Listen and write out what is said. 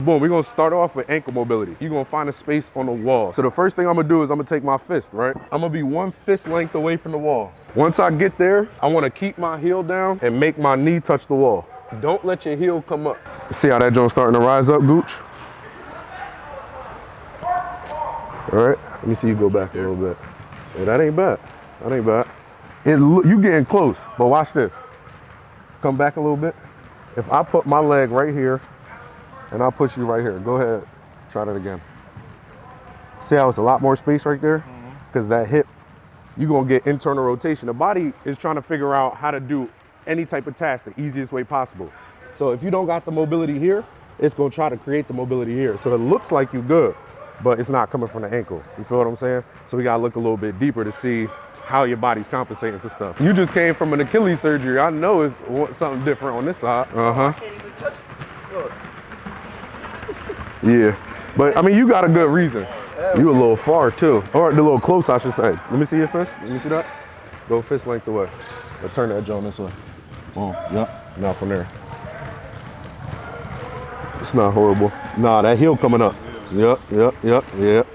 Boom, we're gonna start off with ankle mobility. You're gonna find a space on the wall. So the first thing I'm gonna do is I'm gonna take my fist, right? I'm gonna be 1 fist length away from the wall. Once I get there, I wanna keep my heel down and make my knee touch the wall. Don't let your heel come up. See how that joint's starting to rise up, Gooch? All right, let me see you go back a little bit. Yeah, that ain't bad, that ain't bad. You getting close, but watch this. Come back a little bit. If I put my leg right here, and I'll push you right here. Go ahead, try that again. See how it's a lot more space right there? Because that hip, you're gonna get internal rotation. The body is trying to figure out how to do any type of task the easiest way possible. So if you don't got the mobility here, it's gonna try to create the mobility here. So it looks like you're good, but it's not coming from the ankle. You feel what I'm saying? So we gotta look a little bit deeper to see how your body's compensating for stuff. You just came from an Achilles surgery. I know it's something different on this side. I can't even touch it. Look. Yeah, but I mean, you got a good reason. You a little far too. Or a little close, I should say. Let me see your fist. Let me see that. Go fist length away. But turn that joint this way. Boom, yep, now from there. It's not horrible. Nah, that heel coming up. Yep, yep, yep, yep.